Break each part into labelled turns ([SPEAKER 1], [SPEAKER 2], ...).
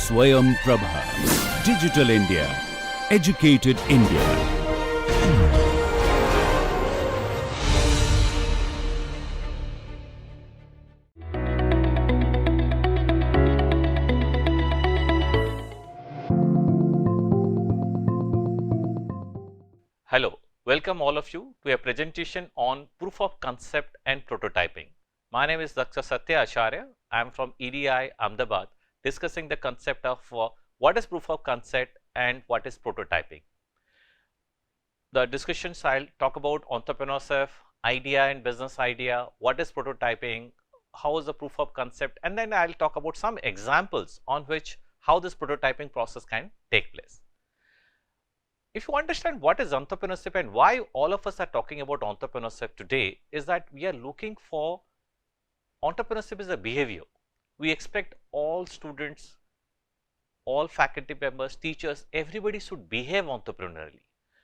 [SPEAKER 1] Swayam Prabha. Digital India. Educated India.
[SPEAKER 2] Hello, welcome all of you to a presentation on proof of concept and prototyping. My name is Dr. Satya. I am from EDI Ahmedabad, discussing the concept of what is proof of concept and what is prototyping. The discussions I'll talk about entrepreneurship, idea and business idea, what is prototyping, how is the proof of concept, and then I'll talk about some examples on which how this prototyping process can take place. If you understand what is entrepreneurship and why all of us are talking about entrepreneurship today, is that we are looking for entrepreneurship is a behavior. We expect all students, all faculty members, teachers, everybody should behave entrepreneurially.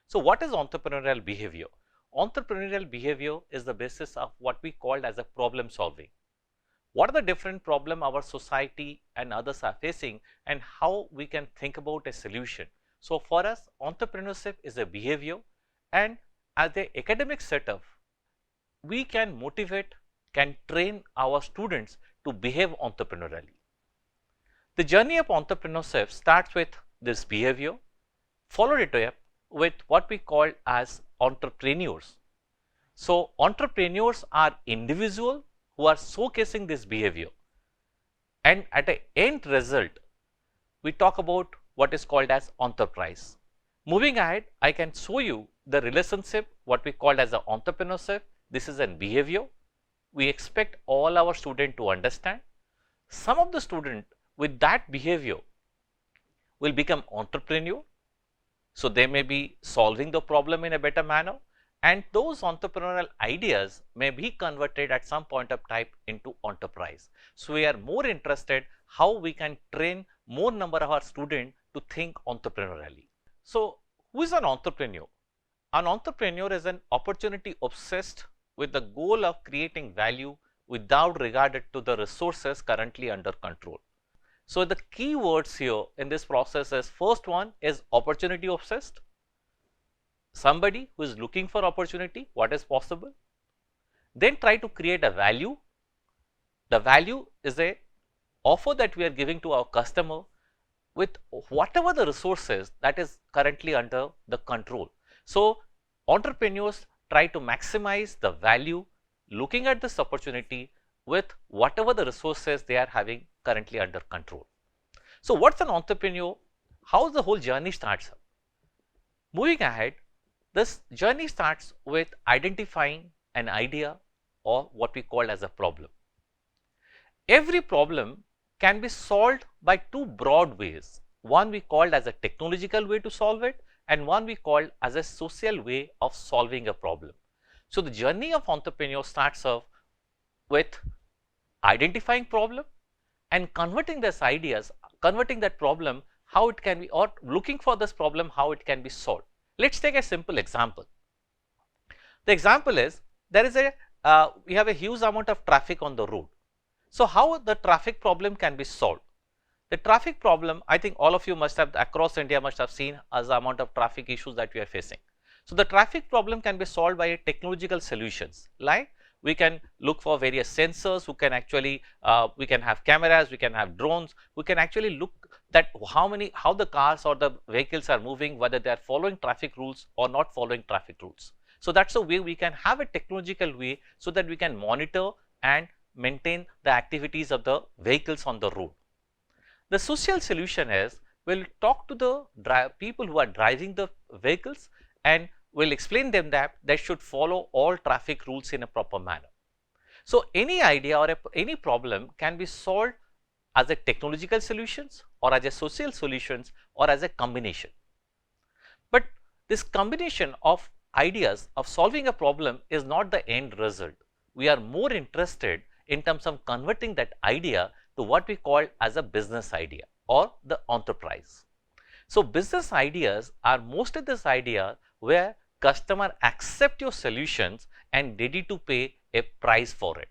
[SPEAKER 2] So what is entrepreneurial behavior? Entrepreneurial behavior is the basis of what we call as a problem solving. What are the different problems our society and others are facing and how we can think about a solution? So for us, entrepreneurship is a behavior, and as the academic setup, we can motivate, can train our students to behave entrepreneurially. The journey of entrepreneurship starts with this behavior, followed it up with what we call as entrepreneurs. So entrepreneurs are individuals who are showcasing this behavior, and at the end result, we talk about what is called as enterprise. Moving ahead, I can show you the relationship, what we call as the entrepreneurship. This is a behavior. We expect all our students to understand. Some of the students with that behavior will become entrepreneur. So they may be solving the problem in a better manner, and those entrepreneurial ideas may be converted at some point of time into enterprise. So we are more interested how we can train more number of our students to think entrepreneurially. So who is an entrepreneur? An entrepreneur is an opportunity obsessed with the goal of creating value without regard to the resources currently under control. So the key words here in this process is, first one is opportunity obsessed. Somebody who is looking for opportunity, what is possible. Then try to create a value. The value is a offer that we are giving to our customer with whatever the resources that is currently under the control. So entrepreneurs try to maximize the value looking at this opportunity with whatever the resources they are having currently under control. So what's an entrepreneur? How the whole journey starts? Moving ahead, this journey starts with identifying an idea or what we call as a problem. Every problem can be solved by two broad ways. One we called as a technological way to solve it, and one we called as a social way of solving a problem. So the journey of entrepreneur starts off with identifying problem and converting these ideas, converting that problem, how it can be, or looking for this problem, how it can be solved. Let's take a simple example. The example is, there is we have a huge amount of traffic on the road. So how the traffic problem can be solved? The traffic problem, I think all of you must have, across India must have seen as the amount of traffic issues that we are facing. So the traffic problem can be solved by technological solutions, like we can look for various sensors who can actually, we can have cameras, we can have drones, we can actually look that how the cars or the vehicles are moving, whether they are following traffic rules or not following traffic rules. So that's a way we can have a technological way so that we can monitor and maintain the activities of the vehicles on the road. The social solution is, we'll talk to the people who are driving the vehicles and we'll explain them that they should follow all traffic rules in a proper manner. So any idea or any problem can be solved as a technological solutions or as a social solutions or as a combination. But this combination of ideas of solving a problem is not the end result. We are more interested in terms of converting that idea to what we call as a business idea or the enterprise. So business ideas are most of this idea where customer accept your solutions and ready to pay a price for it.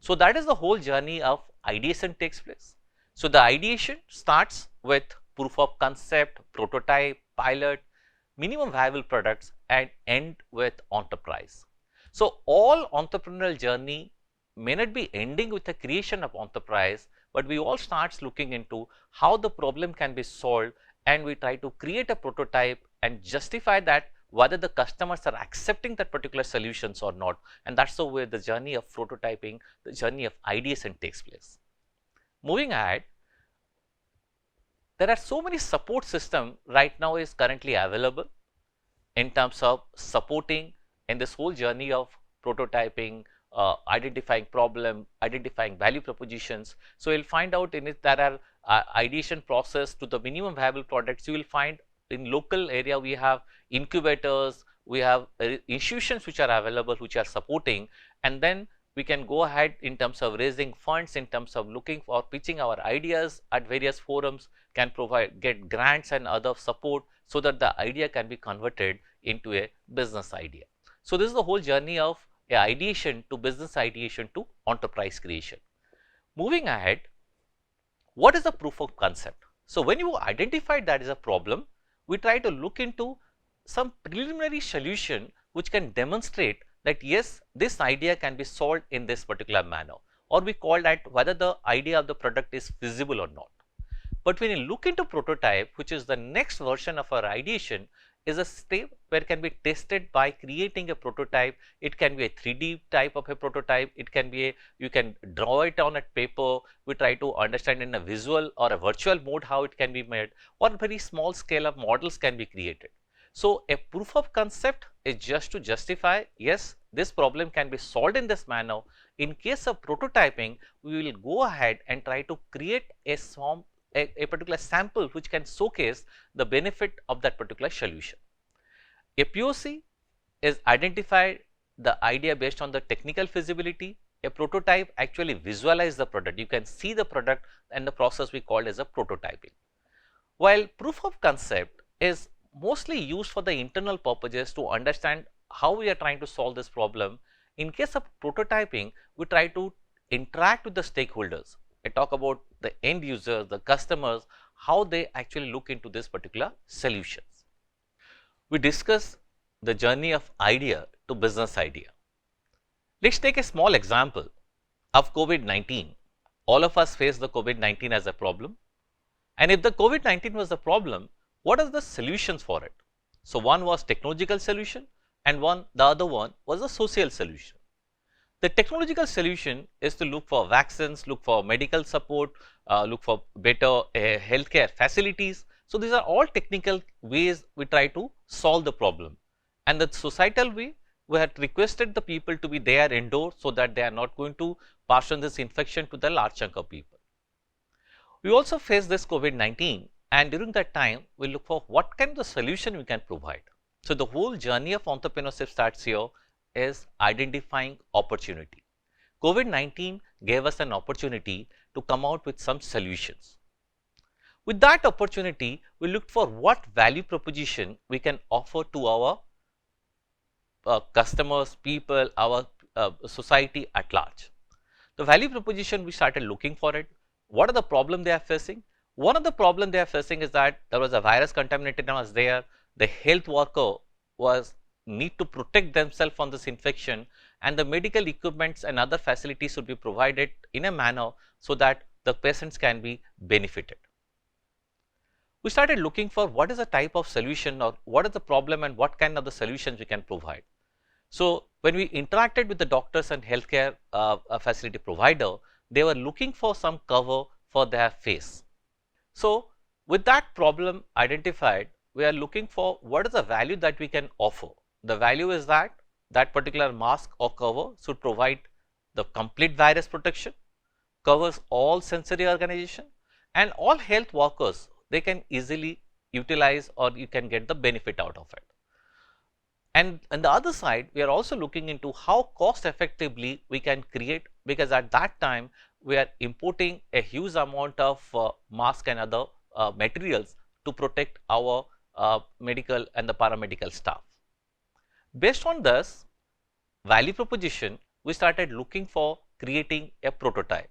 [SPEAKER 2] So that is the whole journey of ideation takes place. So the ideation starts with proof of concept, prototype, pilot, minimum viable products, and end with enterprise. So all entrepreneurial journey may not be ending with the creation of enterprise, but we all starts looking into how the problem can be solved, and we try to create a prototype and justify that whether the customers are accepting that particular solutions or not. And that's the way the journey of prototyping, the journey of ideation takes place. Moving ahead, there are so many support systems right now is currently available in terms of supporting in this whole journey of prototyping, identifying problem, identifying value propositions. So you'll find out in it there are ideation process to the minimum viable products. You will find in local area we have incubators, we have institutions which are available, which are supporting, and then we can go ahead in terms of raising funds, in terms of looking for pitching our ideas at various forums, can get grants and other support so that the idea can be converted into a business idea. So this is the whole journey of ideation to business ideation to enterprise creation. Moving ahead, what is the proof of concept? So when you identify that is a problem, we try to look into some preliminary solution which can demonstrate that yes, this idea can be solved in this particular manner, or we call that whether the idea of the product is feasible or not. But when you look into prototype, which is the next version of our ideation, is a step where it can be tested by creating a prototype. It can be a 3D type of a prototype. It can be you can draw it on a paper. We try to understand in a visual or a virtual mode how it can be made, or very small scale of models can be created. So a proof of concept is just to justify, yes, this problem can be solved in this manner. In case of prototyping, we will go ahead and try to create a particular sample which can showcase the benefit of that particular solution. A POC is identified the idea based on the technical feasibility. A prototype actually visualize the product. You can see the product, and the process we call as a prototyping. While proof of concept is mostly used for the internal purposes to understand how we are trying to solve this problem, in case of prototyping, we try to interact with the stakeholders. I talk about the end users, the customers, how they actually look into this particular solutions. We discuss the journey of idea to business idea. Let's take a small example of COVID-19. All of us face the COVID-19 as a problem. And if the COVID-19 was the problem, what are the solutions for it? So one was technological solution, and the other one was a social solution. The technological solution is to look for vaccines, look for medical support, look for better healthcare facilities. So these are all technical ways we try to solve the problem. And the societal way, we had requested the people to be there indoors so that they are not going to pass on this infection to the large chunk of people. We also face this COVID-19, and during that time, we look for what kind of solution we can provide. So the whole journey of entrepreneurship starts here is identifying opportunity. COVID-19 gave us an opportunity to come out with some solutions. With that opportunity, we looked for what value proposition we can offer to our customers, people, our society at large. The value proposition, we started looking for it. What are the problems they are facing? One of the problems they are facing is that there was a virus contaminated was there. The health worker need to protect themselves from this infection, and the medical equipments and other facilities should be provided in a manner so that the patients can be benefited. We started looking for what is the type of solution, or what is the problem and what kind of the solutions we can provide. So when we interacted with the doctors and healthcare facility provider, they were looking for some cover for their face. So with that problem identified, we are looking for what is the value that we can offer. The value is that particular mask or cover should provide the complete virus protection, covers all sensory organization, and all health workers, they can easily utilize, or you can get the benefit out of it. And on the other side, we are also looking into how cost effectively we can create, because at that time we are importing a huge amount of mask and other materials to protect our medical and the paramedical staff. Based on this value proposition, we started looking for creating a prototype.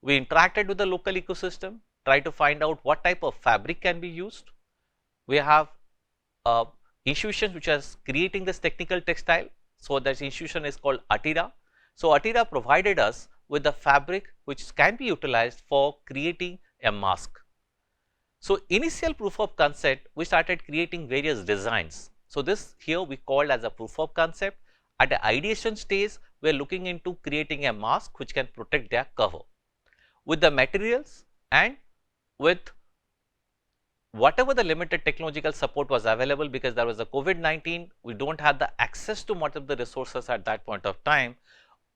[SPEAKER 2] We interacted with the local ecosystem, try to find out what type of fabric can be used. We have institutions which are creating this technical textile. So that institution is called Atira. So Atira provided us with the fabric which can be utilized for creating a mask. So initial proof of concept, we started creating various designs. So this here we called as a proof of concept. At the ideation stage, we are looking into creating a mask which can protect their cover. With the materials and with whatever the limited technological support was available, because there was a COVID-19, we don't have the access to much of the resources at that point of time.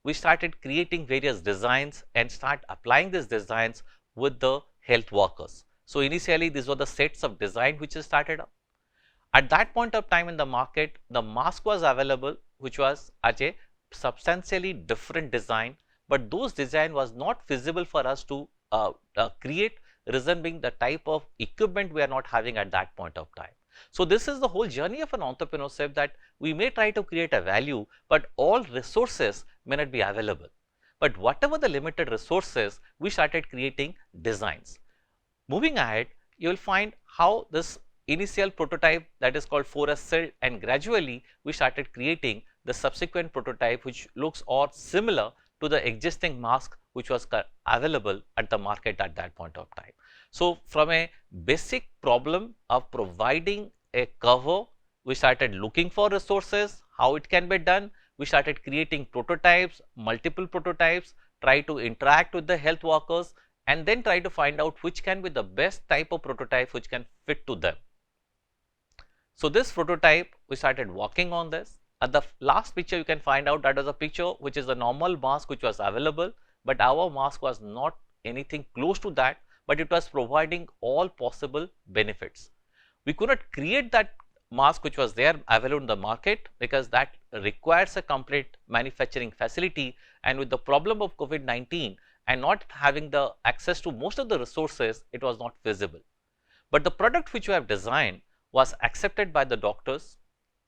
[SPEAKER 2] We started creating various designs and start applying these designs with the health workers. So initially these were the sets of design which started up. At that point of time in the market, the mask was available which was at a substantially different design, but those design was not feasible for us to create, reason being the type of equipment we are not having at that point of time. So this is the whole journey of an entrepreneurship, that we may try to create a value, but all resources may not be available. But whatever the limited resources, we started creating designs. Moving ahead, you will find how this initial prototype, that is called 4S cell, and gradually we started creating the subsequent prototype which looks or similar to the existing mask which was available at the market at that point of time. So from a basic problem of providing a cover, we started looking for resources, how it can be done. We started creating prototypes, multiple prototypes, try to interact with the health workers, and then try to find out which can be the best type of prototype which can fit to them. So this prototype, we started working on this. At the last picture, you can find out that was a picture which is a normal mask which was available, but our mask was not anything close to that, but it was providing all possible benefits. We could not create that mask which was there available in the market, because that requires a complete manufacturing facility, and with the problem of COVID-19 and not having the access to most of the resources, it was not feasible. But the product which we have designed was accepted by the doctors.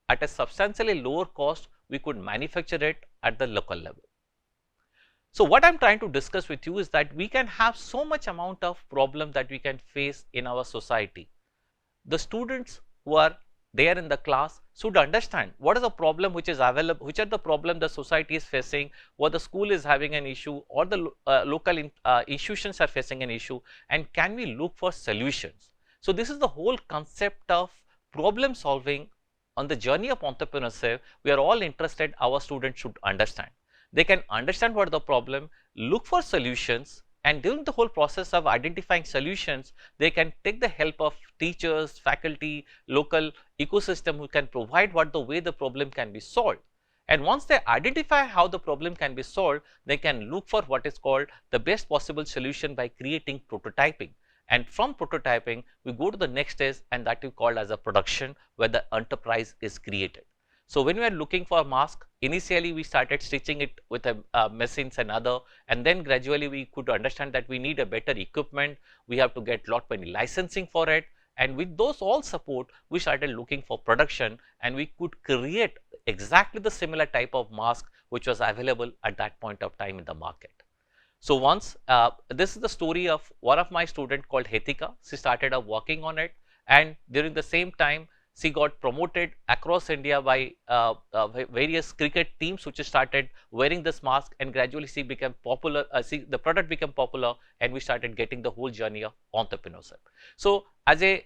[SPEAKER 2] At a substantially lower cost, we could manufacture it at the local level. So what I am trying to discuss with you is that we can have so much amount of problem that we can face in our society. The students who are there in the class should understand what is the problem which is available, which are the problem the society is facing, or the school is having an issue, or the local institutions are facing an issue, and can we look for solutions. So this is the whole concept of problem solving. On the journey of entrepreneurship, we are all interested our students should understand. They can understand what is the problem, look for solutions, and during the whole process of identifying solutions, they can take the help of teachers, faculty, local ecosystem who can provide what the way the problem can be solved. And once they identify how the problem can be solved, they can look for what is called the best possible solution by creating prototyping. And from prototyping, we go to the next stage, and that is called as a production, where the enterprise is created. So when we are looking for a mask, initially we started stitching it with machines and other, and then gradually we could understand that we need a better equipment, we have to get lot many licensing for it, and with those all support, we started looking for production, and we could create exactly the similar type of mask which was available at that point of time in the market. So once, this is the story of one of my students called Hetika. She started working on it, and during the same time, she got promoted across India by various cricket teams which started wearing this mask, and gradually she became popular, the product became popular, and we started getting the whole journey of entrepreneurship. So as a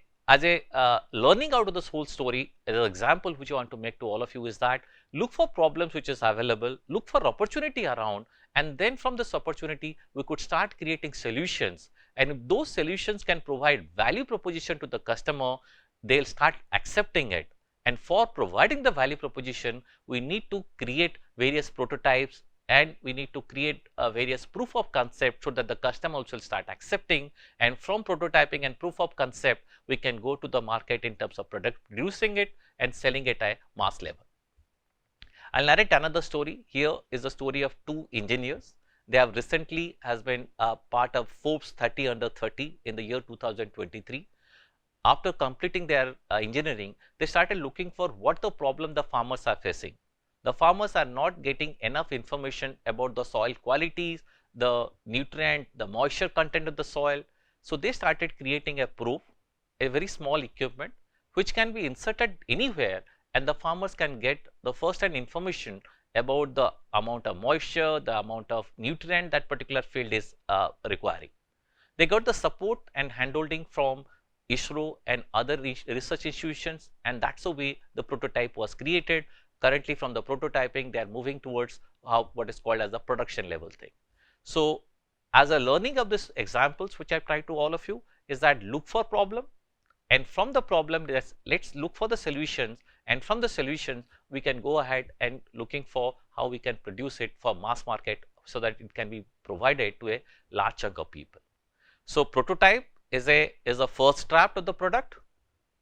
[SPEAKER 2] learning out of this whole story, as an example which I want to make to all of you is that look for problems which is available, look for opportunity around, and then from this opportunity, we could start creating solutions. And if those solutions can provide value proposition to the customer, they'll start accepting it. And for providing the value proposition, we need to create various prototypes, and we need to create various proof of concept so that the customer will start accepting. And from prototyping and proof of concept, we can go to the market in terms of producing it and selling it at mass level. I'll narrate another story. Here is the story of two engineers. They have recently has been part of Forbes 30 under 30 in the year 2023. After completing their engineering, they started looking for what the problem the farmers are facing. The farmers are not getting enough information about the soil qualities, the nutrient, the moisture content of the soil. So they started creating a proof, a very small equipment which can be inserted anywhere, and the farmers can get the first hand information about the amount of moisture, the amount of nutrient that particular field is requiring. They got the support and handholding from ISRO and other research institutions, and that's the way the prototype was created. Currently, from the prototyping, they are moving towards what is called as the production level thing. So, as a learning of these examples, which I try to all of you, is that look for problem, and from the problem, let's look for the solutions, and from the solutions, we can go ahead and looking for how we can produce it for mass market so that it can be provided to a large chunk of people. So prototype is a first draft of the product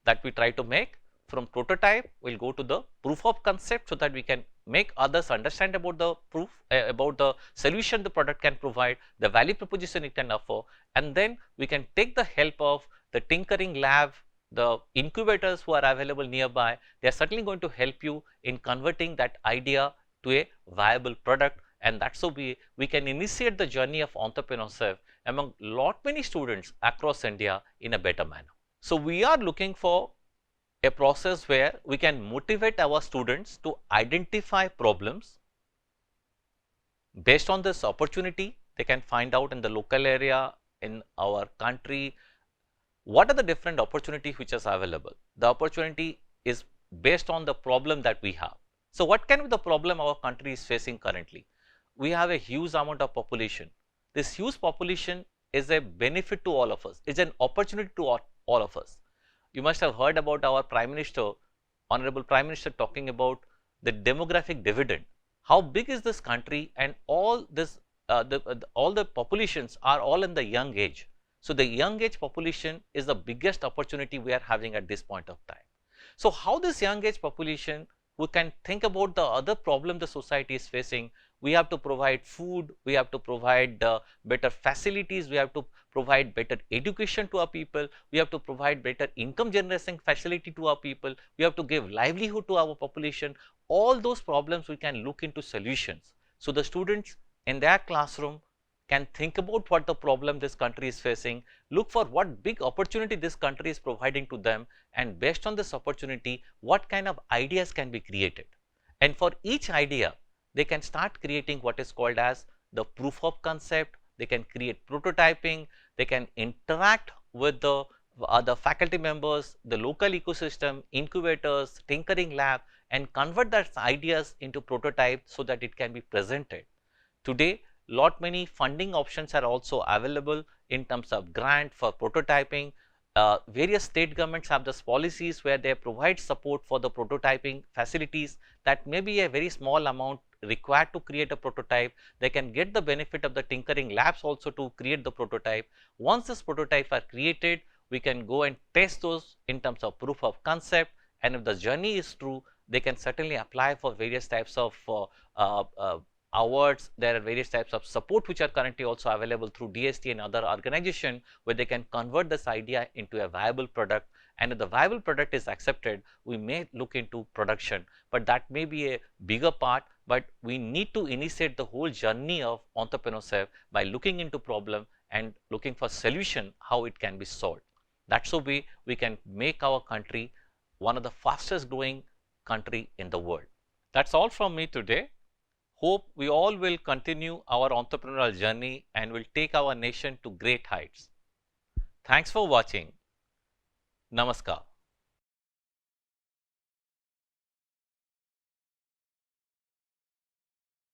[SPEAKER 2] that we try to make. From prototype, we'll go to the proof of concept so that we can make others understand about the proof, about the solution the product can provide, the value proposition it can offer, and then we can take the help of the tinkering lab, the incubators who are available nearby. They are certainly going to help you in converting that idea to a viable product, and that's how we can initiate the journey of entrepreneurship among many students across India in a better manner. So we are looking for a process where we can motivate our students to identify problems. Based on this opportunity, they can find out in the local area, in our country, what are the different opportunities which are available. The opportunity is based on the problem that we have. So what can be the problem our country is facing currently? We have a huge amount of population. This huge population is a benefit to all of us. It's an opportunity to all of us. You must have heard about our Prime Minister, Honorable Prime Minister, talking about the demographic dividend. How big is this country, and all this, all the populations are all in the young age. So the young age population is the biggest opportunity we are having at this point of time. So how this young age population, we can think about the other problem the society is facing. We have to provide food, we have to provide better facilities, we have to provide better education to our people, we have to provide better income generation facility to our people, we have to give livelihood to our population. All those problems we can look into solutions. So the students in their classroom can think about what the problem this country is facing, look for what big opportunity this country is providing to them, and based on this opportunity, what kind of ideas can be created. And for each idea, they can start creating what is called as the proof of concept, they can create prototyping, they can interact with the other faculty members, the local ecosystem, incubators, tinkering lab, and convert those ideas into prototypes so that it can be presented. Today, many funding options are also available in terms of grant for prototyping. Various state governments have these policies where they provide support for the prototyping facilities. That may be a very small amount required to create a prototype. They can get the benefit of the tinkering labs also to create the prototype. Once this prototypes are created, we can go and test those in terms of proof of concept, and if the journey is true, they can certainly apply for various types of awards. There are various types of support which are currently also available through DST and other organization, where they can convert this idea into a viable product, and if the viable product is accepted, we may look into production, but that may be a bigger part. But we need to initiate the whole journey of entrepreneurship by looking into problem and looking for solution, how it can be solved. That's the way we can make our country one of the fastest growing country in the world. That's all from me today. Hope we all will continue our entrepreneurial journey and will take our nation to great heights. Thanks for watching. Namaskar.